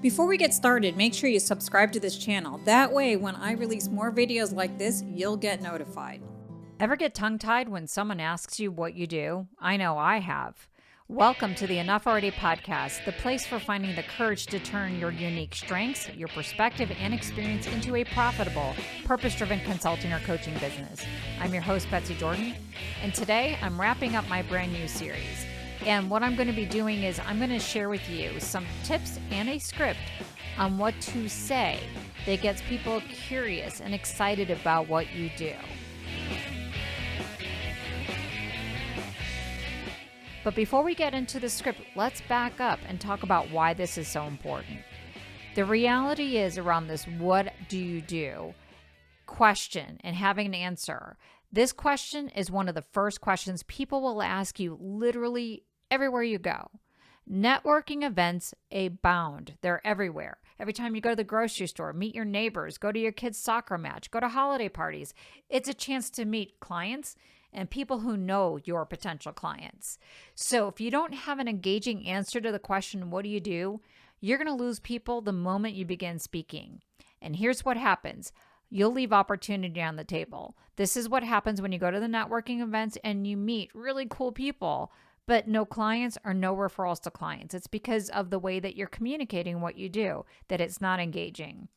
Before we get started, make sure you subscribe to this channel. That way, when I release more videos like this, you'll get notified. Ever get tongue-tied when someone asks you what you do? I know I have. Welcome to the Enough Already podcast, the place for finding the courage to turn your unique strengths, your perspective, and experience into a profitable, purpose-driven consulting or coaching business. I'm your host, Betsy Jordyn, and today I'm wrapping up my brand new series. And what I'm going to be doing is I'm going to share with you some tips and a script on what to say that gets people curious and excited about what you do. But before we get into the script, let's back up and talk about why this is so important. The reality is around this "what do you do?" question and having an answer. This question is one of the first questions people will ask you literally everywhere you go. Networking events abound. They're everywhere. Every time you go to the grocery store, meet your neighbors, go to your kid's soccer match, go to holiday parties, it's a chance to meet clients and people who know your potential clients. So if you don't have an engaging answer to the question, what do you do? You're going to lose people the moment you begin speaking. And here's what happens. You'll leave opportunity on the table. This is what happens when you go to the networking events and you meet really cool people, but no clients or no referrals to clients. It's because of the way that you're communicating what you do, that it's not engaging.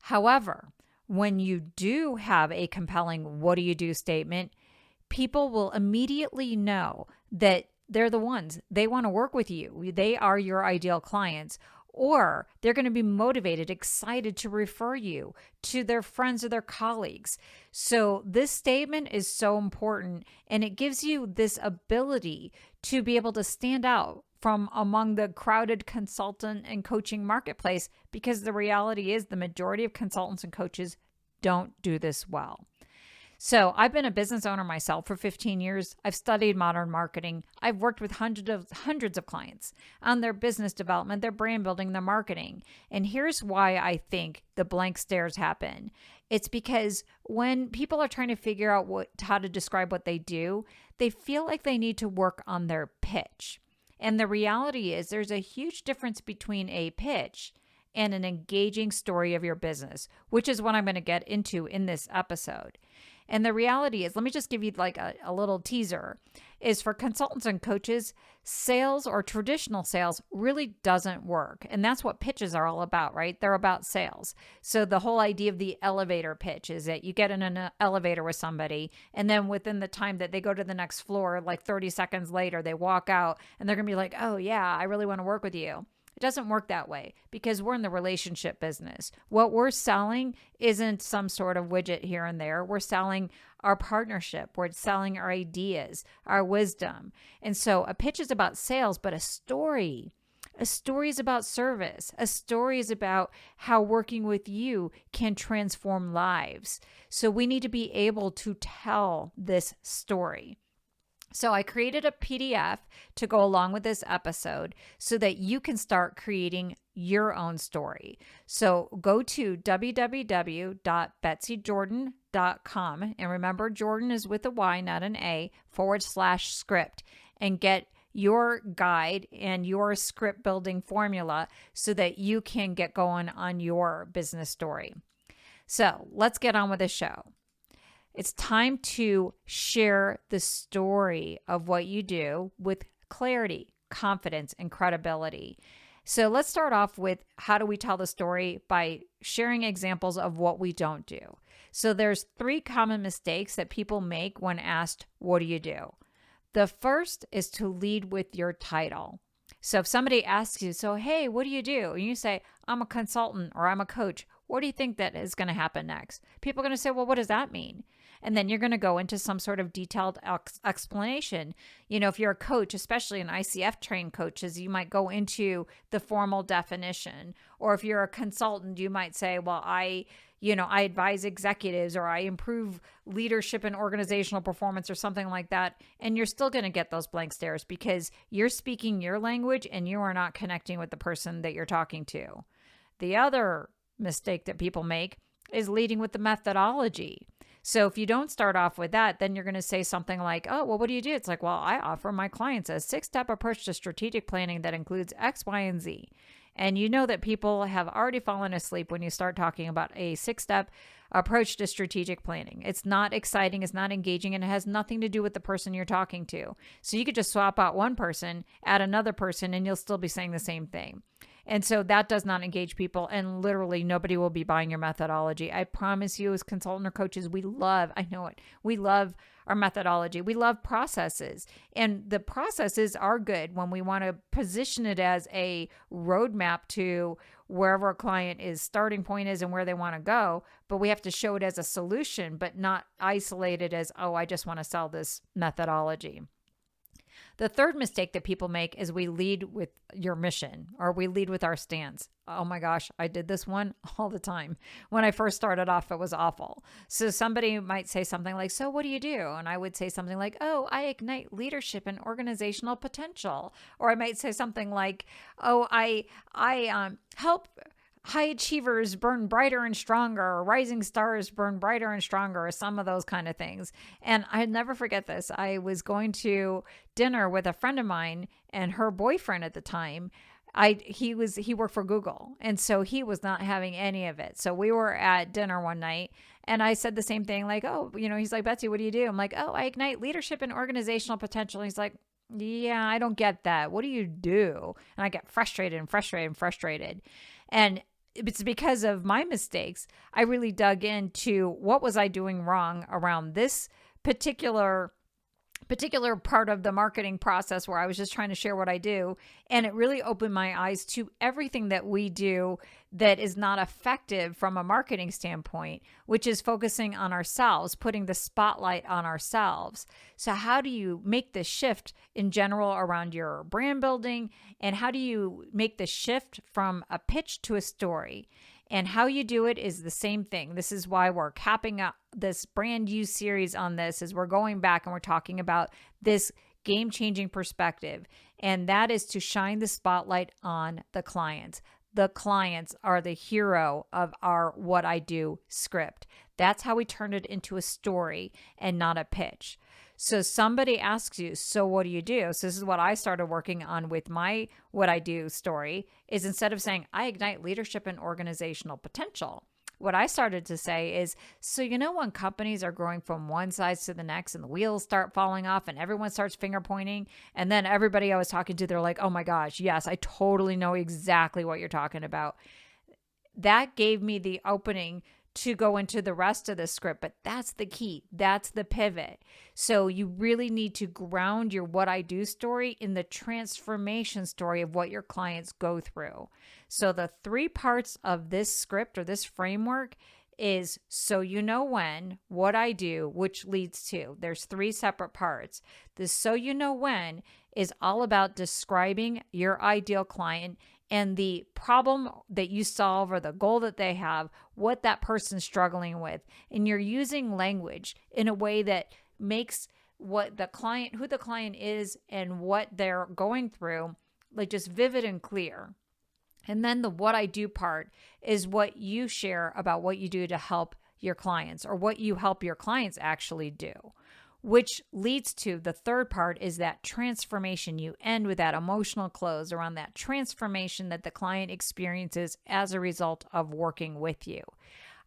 However, when you do have a compelling "what do you do" statement, people will immediately know that they're the ones. They want to work with you. They are your ideal clients. Or they're going to be motivated, excited to refer you to their friends or their colleagues. So this statement is so important, and it gives you this ability to be able to stand out from among the crowded consultant and coaching marketplace, because the reality is the majority of consultants and coaches don't do this well. So I've been a business owner myself for 15 years. I've studied modern marketing. I've worked with hundreds of clients on their business development, their brand building, their marketing. And here's why I think the blank stares happen. It's because when people are trying to figure out how to describe what they do, they feel like they need to work on their pitch. And the reality is there's a huge difference between a pitch and an engaging story of your business, which is what I'm going to get into in this episode. And the reality is, let me just give you like a little teaser, is for consultants and coaches, sales or traditional sales really doesn't work. And that's what pitches are all about, right? They're about sales. So the whole idea of the elevator pitch is that you get in an elevator with somebody, and then within the time that they go to the next floor, like 30 seconds later, they walk out and they're going to be like, "Oh yeah, I really want to work with you." It doesn't work that way because we're in the relationship business. What we're selling isn't some sort of widget here and there. We're selling our partnership. We're selling our ideas, our wisdom. And so a pitch is about sales, but a story is about service. A story is about how working with you can transform lives. So we need to be able to tell this story. So I created a PDF to go along with this episode so that you can start creating your own story. So go to www.betsydjordyn.com. And remember, Jordyn is with a Y, not an A, /script, and get your guide and your script building formula so that you can get going on your business story. So let's get on with the show. It's time to share the story of what you do with clarity, confidence, and credibility. So let's start off with how do we tell the story by sharing examples of what we don't do. So there's 3 common mistakes that people make when asked, "What do you do?" The first is to lead with your title. So if somebody asks you, "So, hey, what do you do?" and you say, "I'm a consultant," or "I'm a coach," what do you think that is going to happen next? People are going to say, "Well, what does that mean?" And then you're going to go into some sort of detailed explanation. You know, if you're a coach, especially in ICF trained coaches, you might go into the formal definition. Or if you're a consultant, you might say, "Well, I advise executives," or "I improve leadership and organizational performance," or something like that. And you're still going to get those blank stares because you're speaking your language and you are not connecting with the person that you're talking to. The other mistake that people make is leading with the methodology. So if you don't start off with that, then you're going to say something like, "Oh, well, what do you do?" It's like, "Well, I offer my clients a 6-step approach to strategic planning that includes X, Y, and Z." And you know that people have already fallen asleep when you start talking about a 6-step approach to strategic planning. It's not exciting, it's not engaging, and it has nothing to do with the person you're talking to. So you could just swap out one person, add another person, and you'll still be saying the same thing. And so that does not engage people, and literally nobody will be buying your methodology. I promise you, as consultant or coaches, we love our methodology. We love processes, and the processes are good when we want to position it as a roadmap to wherever a client is starting point is and where they want to go. But we have to show it as a solution, but not isolate it as, oh, I just want to sell this methodology. The third mistake that people make is we lead with your mission, or we lead with our stance. Oh my gosh, I did this one all the time. When I first started off, it was awful. So somebody might say something like, so what do you do? And I would say something like, oh, I ignite leadership and organizational potential. Or I might say something like, oh, I help high achievers burn brighter and stronger, or rising stars burn brighter and stronger, or some of those kind of things. And I'd never forget this. I was going to dinner with a friend of mine, and her boyfriend at the time, he worked for Google. And so he was not having any of it. So we were at dinner one night, and I said the same thing, like, oh, he's like, Betsy, what do you do? I'm like, oh, I ignite leadership and organizational potential. And he's like, yeah, I don't get that. What do you do? And I get frustrated. And it's because of my mistakes. I really dug into what was I doing wrong around this particular part of the marketing process, where I was just trying to share what I do. And it really opened my eyes to everything that we do that is not effective from a marketing standpoint, which is focusing on ourselves, putting the spotlight on ourselves. So how do you make the shift in general around your brand building? And how do you make the shift from a pitch to a story? And how you do it is the same thing. This is why we're capping up this brand use series on this, is we're going back and we're talking about this game-changing perspective. And that is to shine the spotlight on the clients. The clients are the hero of our What I Do script. That's how we turn it into a story and not a pitch. So somebody asks you, so what do you do? So this is what I started working on with my What I Do story, is instead of saying, I ignite leadership and organizational potential, what I started to say is, so when companies are growing from one size to the next and the wheels start falling off and everyone starts finger pointing, and then everybody I was talking to, they're like, oh my gosh, yes, I totally know exactly what you're talking about. That gave me the opening to go into the rest of the script, but that's the key. That's the pivot. So you really need to ground your What I Do story in the transformation story of what your clients go through. So the 3 parts of this script or this framework is so when, what I do, which leads to, there's 3 separate parts. The so when is all about describing your ideal client and the problem that you solve, or the goal that they have, what that person's struggling with. And you're using language in a way that makes who the client is and what they're going through, like just vivid and clear. And then the what I do part is what you share about what you do to help your clients, or what you help your clients actually do. Which leads to the third part, is that transformation. You end with that emotional close around that transformation that the client experiences as a result of working with you.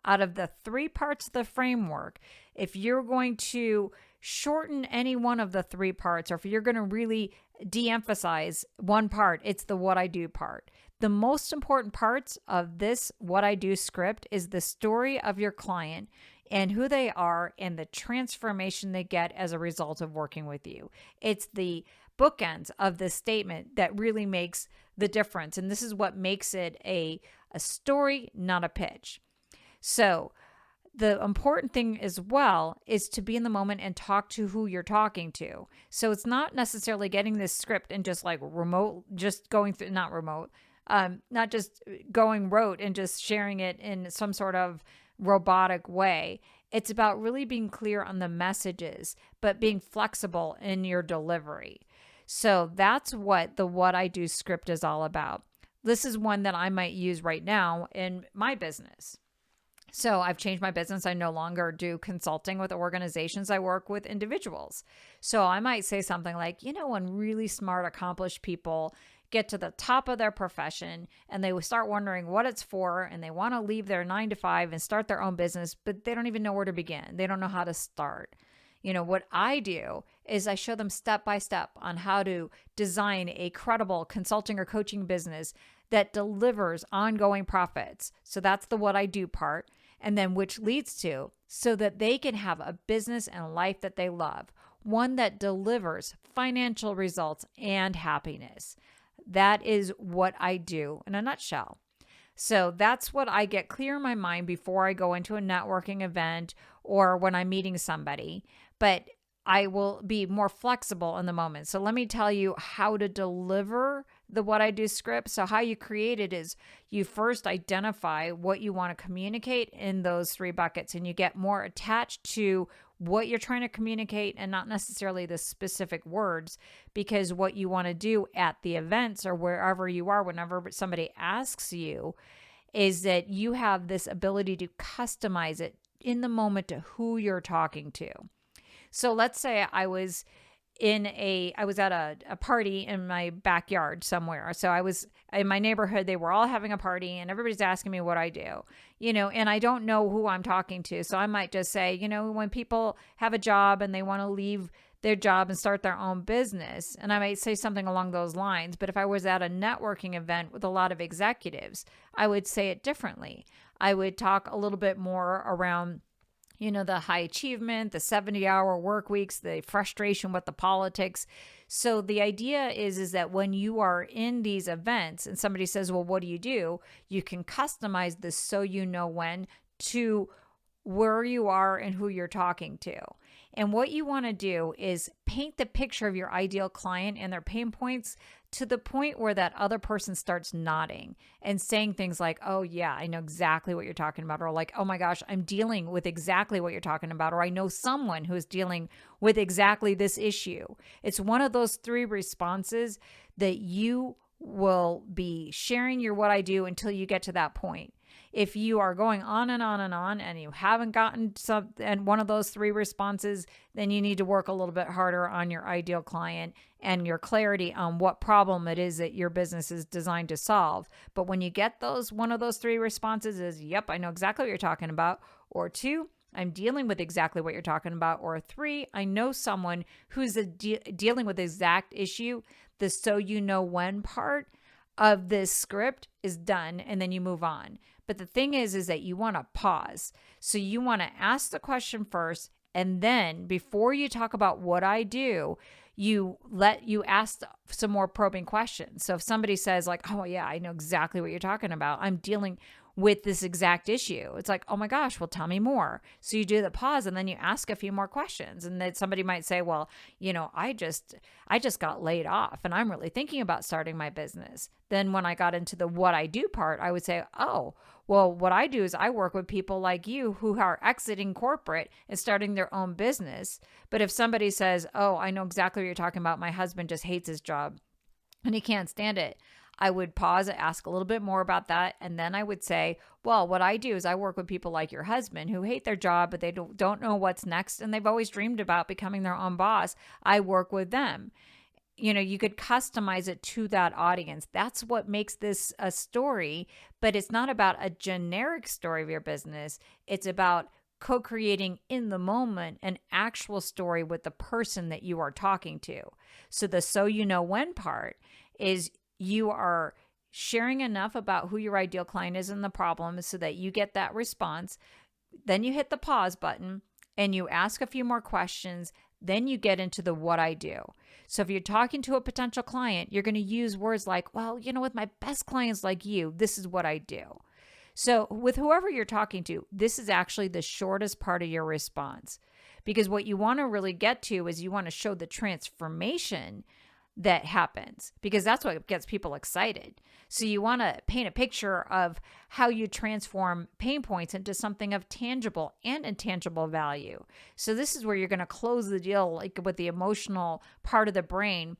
Out of the 3 parts of the framework, if you're going to shorten any one of the 3 parts, or if you're going to really de-emphasize one part, it's the what I do part. The most important parts of this What I Do script is the story of your client and who they are and the transformation they get as a result of working with you. It's the bookends of the statement that really makes the difference. And this is what makes it a story, not a pitch. So the important thing as well is to be in the moment and talk to who you're talking to. So it's not necessarily getting this script and just like not just going rote and just sharing it in some sort of robotic way. It's about really being clear on the messages, but being flexible in your delivery. So that's what the What I Do script is all about. This is one that I might use right now in my business. So I've changed my business. I no longer do consulting with organizations. I work with individuals. So I might say something like, when really smart, accomplished people get to the top of their profession and they start wondering what it's for, and they want to leave their 9 to 5 and start their own business, but they don't even know where to begin. They don't know how to start. What I do is I show them step by step on how to design a credible consulting or coaching business that delivers ongoing profits. So that's the what I do part. And then which leads to so that they can have a business and life that they love, one that delivers financial results and happiness. That is what I do in a nutshell. So that's what I get clear in my mind before I go into a networking event or when I'm meeting somebody. But I will be more flexible in the moment. So let me tell you how to deliver the what I do script. So how you create it is you first identify what you want to communicate in those 3 buckets, and you get more attached to what you're trying to communicate and not necessarily the specific words, because what you want to do at the events or wherever you are, whenever somebody asks you, is that you have this ability to customize it in the moment to who you're talking to. So let's say I was at a party in my backyard somewhere. So I was in my neighborhood, they were all having a party and everybody's asking me what I do, and I don't know who I'm talking to. So I might just say, when people have a job and they want to leave their job and start their own business, and I might say something along those lines. But if I was at a networking event with a lot of executives, I would say it differently. I would talk a little bit more around the high achievement, the 70-hour work weeks, the frustration with the politics. So the idea is that when you are in these events and somebody says, well, what do? You can customize this so when to where you are and who you're talking to. And what you want to do is paint the picture of your ideal client and their pain points to the point where that other person starts nodding and saying things like, oh yeah, I know exactly what you're talking about. Or like, oh my gosh, I'm dealing with exactly what you're talking about. Or I know someone who is dealing with exactly this issue. It's one of those 3 responses that you will be sharing your what I do until you get to that point. If you are going on and on and on and you haven't gotten and one of those 3 responses, then you need to work a little bit harder on your ideal client and your clarity on what problem it is that your business is designed to solve. But when you get one of those 3 responses is, yep, I know exactly what you're talking about, or 2, I'm dealing with exactly what you're talking about, or 3, I know someone who's dealing with the exact issue, the so when part of this script is done, and then you move on. But the thing is that you want to pause. So you want to ask the question first, and then before you talk about what I do, you ask some more probing questions. So if somebody says like, oh yeah, I know exactly what you're talking about, I'm dealing with this exact issue, it's like, oh my gosh, well, tell me more. So you do the pause, and then you ask a few more questions, and then somebody might say, well, I just got laid off and I'm really thinking about starting my business. Then when I got into the what I do part, I would say, oh, well, what I do is I work with people like you who are exiting corporate and starting their own business. But if somebody says, oh, I know exactly what you're talking about, my husband just hates his job and he can't stand it, I would pause and ask a little bit more about that. And then I would say, well, what I do is I work with people like your husband who hate their job, but they don't know what's next. And they've always dreamed about becoming their own boss. I work with them. You could customize it to that audience. That's what makes this a story, but it's not about a generic story of your business. It's about co-creating in the moment an actual story with the person that you are talking to. So the so when part is you are sharing enough about who your ideal client is and the problem so that you get that response. Then you hit the pause button and you ask a few more questions. Then you get into the what I do. So if you're talking to a potential client, you're going to use words like, well, with my best clients like you, this is what I do. So with whoever you're talking to, this is actually the shortest part of your response, because what you want to really get to is you want to show the transformation that happens, because that's what gets people excited. So you want to paint a picture of how you transform pain points into something of tangible and intangible value. So this is where you're going to close the deal, like with the emotional part of the brain.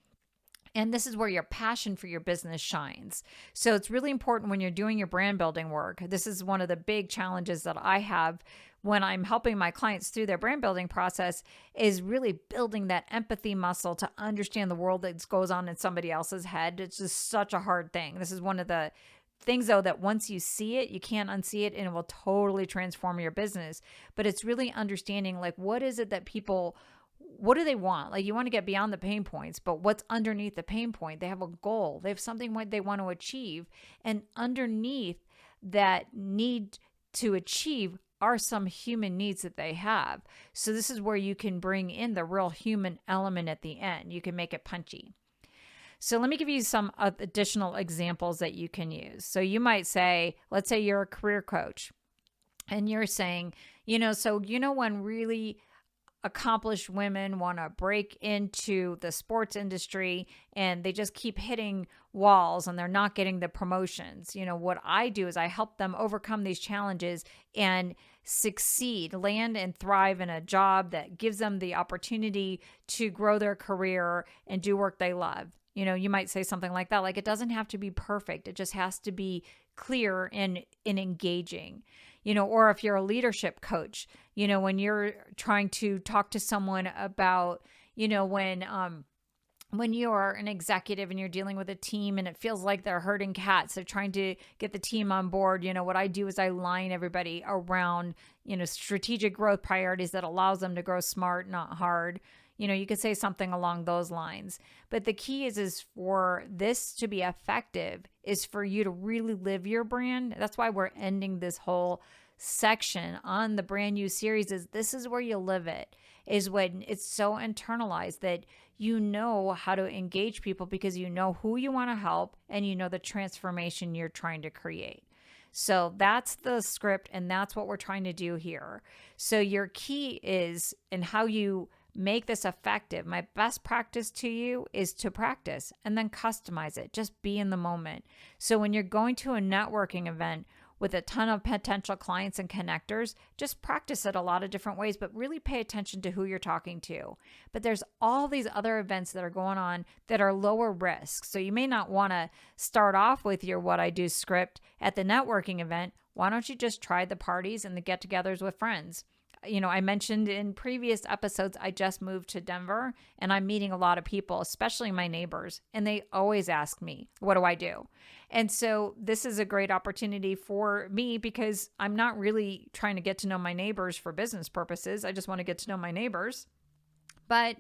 And this is where your passion for your business shines. So it's really important when you're doing your brand building work. This is one of the big challenges that I have when I'm helping my clients through their brand building process is really building that empathy muscle to understand the world that goes on in somebody else's head. It's just such a hard thing. This is one of the things, though, that once you see it, you can't unsee it, and it will totally transform your business. But it's really understanding, like, what is it that people, what do they want? Like, you want to get beyond the pain points, but what's underneath the pain point? They have a goal. They have something what they want to achieve. And underneath that need to achieve are some human needs that they have. So this is where you can bring in the real human element at the end. You can make it punchy. So let me give you some additional examples that you can use. So you might say, let's say you're a career coach and you're saying, when really accomplished women want to break into the sports industry and they just keep hitting walls and they're not getting the promotions. What I do is I help them overcome these challenges and succeed, land and thrive in a job that gives them the opportunity to grow their career and do work they love. You might say something like that, like, it doesn't have to be perfect. It just has to be clear and engaging. Or if you're a leadership coach, when you're trying to talk to someone about, when you're an executive and you're dealing with a team and it feels like they're herding cats, they're trying to get the team on board. What I do is I line everybody around, strategic growth priorities that allows them to grow smart, not hard. You could say something along those lines. But the key is for this to be effective is for you to really live your brand. That's why we're ending this whole section on the brand new series is this is where you live it, is when it's so internalized that you know how to engage people because you know who you want to help and you know the transformation you're trying to create. So that's the script and that's what we're trying to do here. So your key is in how you make this effective. My best practice to you is to practice and then customize it. Just be in the moment. So when you're going to a networking event with a ton of potential clients and connectors, just practice it a lot of different ways, but really pay attention to who you're talking to. But there's all these other events that are going on that are lower risk. So you may not want to start off with your What I Do script at the networking event. Why don't you just try the parties and the get-togethers with friends? I mentioned in previous episodes, I just moved to Denver and I'm meeting a lot of people, especially my neighbors, and they always ask me, what do I do? And so this is a great opportunity for me because I'm not really trying to get to know my neighbors for business purposes. I just want to get to know my neighbors. But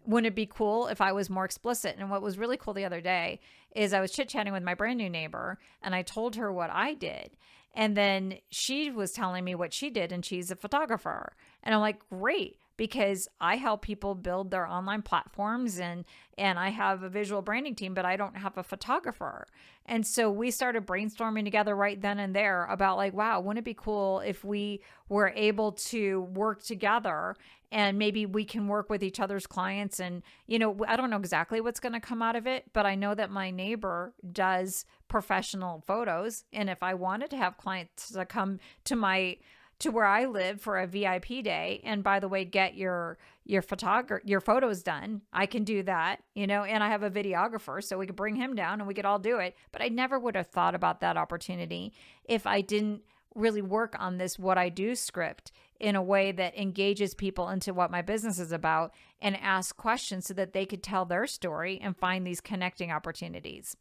wouldn't it be cool if I was more explicit? And what was really cool the other day is I was chit-chatting with my brand new neighbor and I told her what I did. And then she was telling me what she did, and she's a photographer. And I'm like, great, because I help people build their online platforms and I have a visual branding team, but I don't have a photographer. And so we started brainstorming together right then and there about like, wow, wouldn't it be cool if we were able to work together and maybe we can work with each other's clients. And, I don't know exactly what's going to come out of it, but I know that my neighbor does professional photos. And if I wanted to have clients to come to where I live for a VIP day, and by the way, get your photos done, I can do that, and I have a videographer, so we could bring him down and we could all do it. But I never would have thought about that opportunity if I didn't really work on this What I Do script in a way that engages people into what my business is about and ask questions so that they could tell their story and find these connecting opportunities.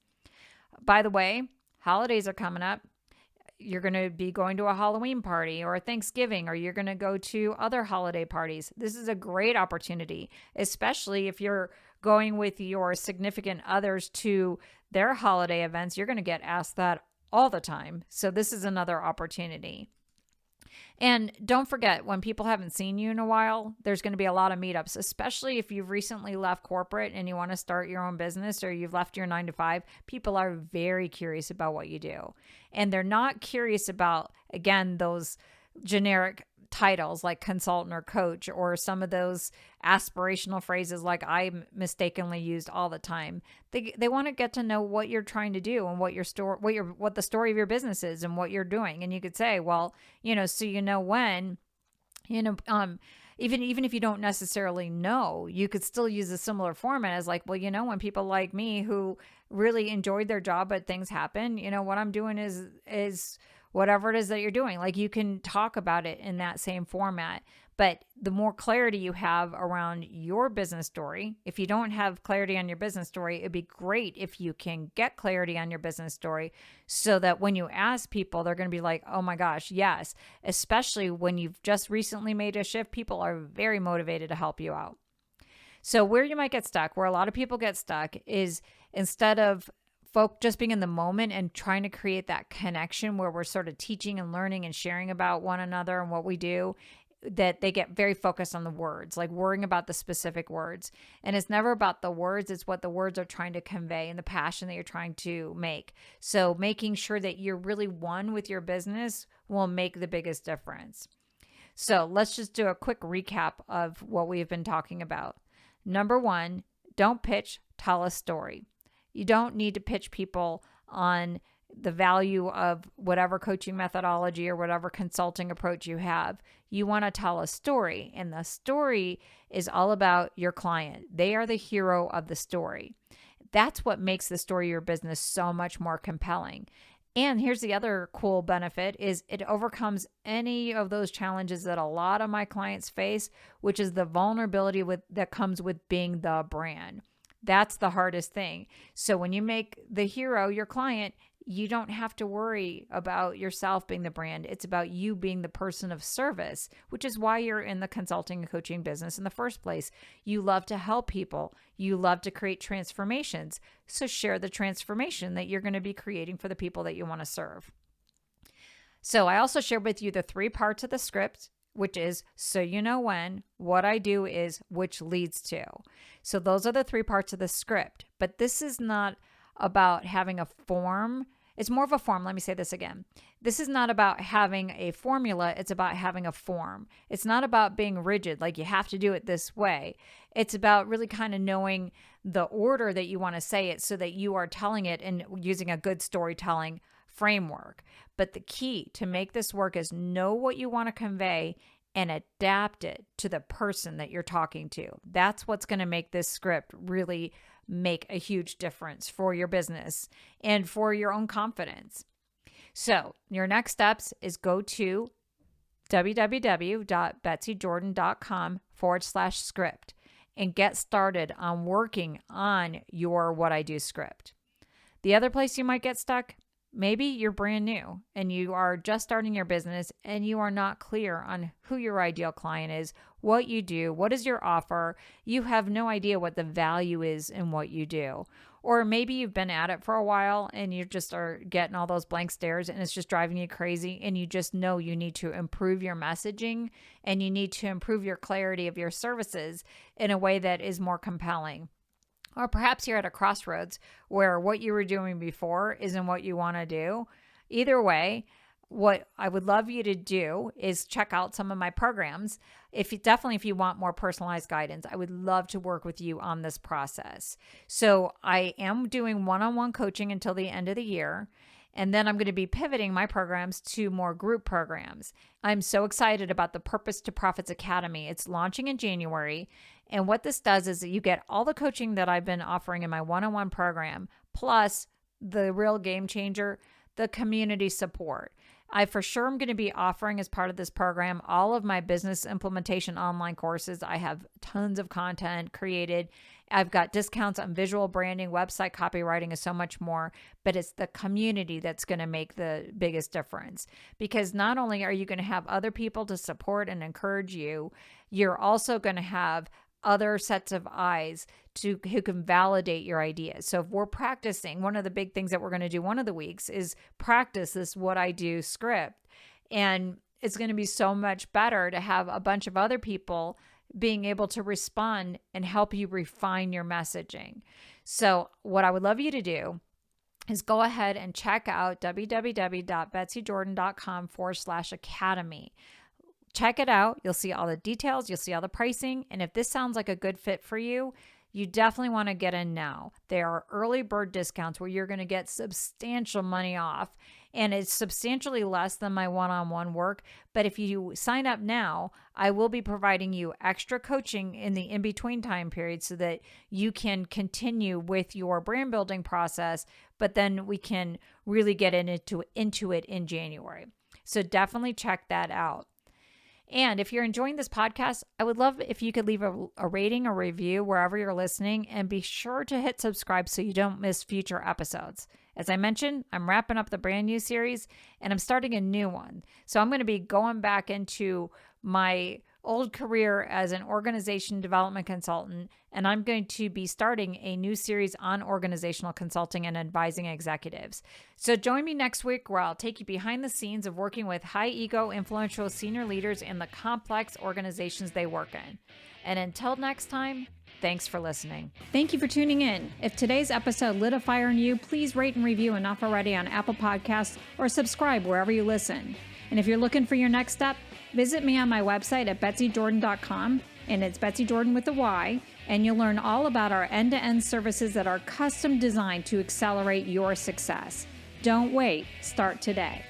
By the way, holidays are coming up. You're going to be going to a Halloween party or a Thanksgiving, or you're going to go to other holiday parties. This is a great opportunity, especially if you're going with your significant others to their holiday events. You're going to get asked that all the time. So this is another opportunity. And don't forget, when people haven't seen you in a while, there's going to be a lot of meetups, especially if you've recently left corporate and you want to start your own business or you've left your 9-to-5. People are very curious about what you do. And they're not curious about, again, those generic titles like consultant or coach, or some of those aspirational phrases like I mistakenly used all the time. They want to get to know what you're trying to do and what the story of your business is and what you're doing. And you could say, well, so when, even if you don't necessarily know, you could still use a similar format as like, well, when people like me who really enjoyed their job, but things happen, what I'm doing is whatever it is that you're doing. Like you can talk about it in that same format. But the more clarity you have around your business story, if you don't have clarity on your business story, it'd be great if you can get clarity on your business story so that when you ask people, they're going to be like, oh my gosh, yes. Especially when you've just recently made a shift, people are very motivated to help you out. So where you might get stuck, where a lot of people get stuck, is instead of just being in the moment and trying to create that connection where we're sort of teaching and learning and sharing about one another and what we do, that they get very focused on the words, like worrying about the specific words. And it's never about the words, it's what the words are trying to convey and the passion that you're trying to make. So making sure that you're really one with your business will make the biggest difference. So let's just do a quick recap of what we've been talking about. Number one, don't pitch, tell a story. You don't need to pitch people on the value of whatever coaching methodology or whatever consulting approach you have. You want to tell a story, and the story is all about your client. They are the hero of the story. That's what makes the story of your business so much more compelling. And here's the other cool benefit is it overcomes any of those challenges that a lot of my clients face, which is the vulnerability that comes with being the brand. That's the hardest thing. So when you make the hero your client, you don't have to worry about yourself being the brand. It's about you being the person of service, which is why you're in the consulting and coaching business in the first place. You love to help people. You love to create transformations. So share the transformation that you're going to be creating for the people that you want to serve. So I also shared with you the 3 parts of the script, which is so you know when, what I do is, which leads to. So those are the 3 parts of the script. But this is not about having a form. It's more of a form. Let me say this again. This is not about having a formula. It's about having a form. It's not about being rigid, like you have to do it this way. It's about really kind of knowing the order that you want to say it so that you are telling it and using a good storytelling framework. But the key to make this work is know what you want to convey and adapt it to the person that you're talking to. That's what's going to make this script really make a huge difference for your business and for your own confidence. So your next steps is go to www.betsydjordyn.com/script and get started on working on your What I Do script. The other place you might get stuck, maybe you're brand new and you are just starting your business and you are not clear on who your ideal client is, what you do, what is your offer. You have no idea what the value is in what you do. Or maybe you've been at it for a while and you just are getting all those blank stares and it's just driving you crazy and you just know you need to improve your messaging and you need to improve your clarity of your services in a way that is more compelling. Or perhaps you're at a crossroads where what you were doing before isn't what you want to do. Either way, what I would love you to do is check out some of my programs. If you want more personalized guidance, I would love to work with you on this process. So I am doing one-on-one coaching until the end of the year. And then I'm going to be pivoting my programs to more group programs. I'm so excited about the Purpose to Profits Academy. It's launching in January. And what this does is that you get all the coaching that I've been offering in my one-on-one program, plus the real game changer, the community support. I for sure am going to be offering as part of this program all of my business implementation online courses. I have tons of content created. I've got discounts on visual branding, website copywriting, and so much more. But it's the community that's going to make the biggest difference. Because not only are you going to have other people to support and encourage you, you're also going to have other sets of eyes who can validate your ideas. So if we're practicing, one of the big things that we're going to do one of the weeks is practice this What I Do script. And it's going to be so much better to have a bunch of other people being able to respond and help you refine your messaging. So what I would love you to do is go ahead and check out www.betsydjordyn.com/academy. Check it out. You'll see all the details. You'll see all the pricing. And if this sounds like a good fit for you, you definitely want to get in now. There are early bird discounts where you're going to get substantial money off. and it's substantially less than my one-on-one work. But if you sign up now, I will be providing you extra coaching in the in-between time period so that you can continue with your brand building process, but then we can really get into it in January. So definitely check that out. And if you're enjoying this podcast, I would love if you could leave a rating or review wherever you're listening, and be sure to hit subscribe so you don't miss future episodes. As I mentioned, I'm wrapping up the brand new series and I'm starting a new one. So I'm going to be going back into my old career as an organization development consultant, and I'm going to be starting a new series on organizational consulting and advising executives. So join me next week where I'll take you behind the scenes of working with high ego, influential senior leaders in the complex organizations they work in. And until next time, thanks for listening. Thank you for tuning in. If today's episode lit a fire in you, please rate and review Enough Already on Apple Podcasts or subscribe wherever you listen. And if you're looking for your next step, visit me on my website at betsydjordyn.com, and it's Betsy Jordyn with a Y, and you'll learn all about our end-to-end services that are custom designed to accelerate your success. Don't wait. Start today.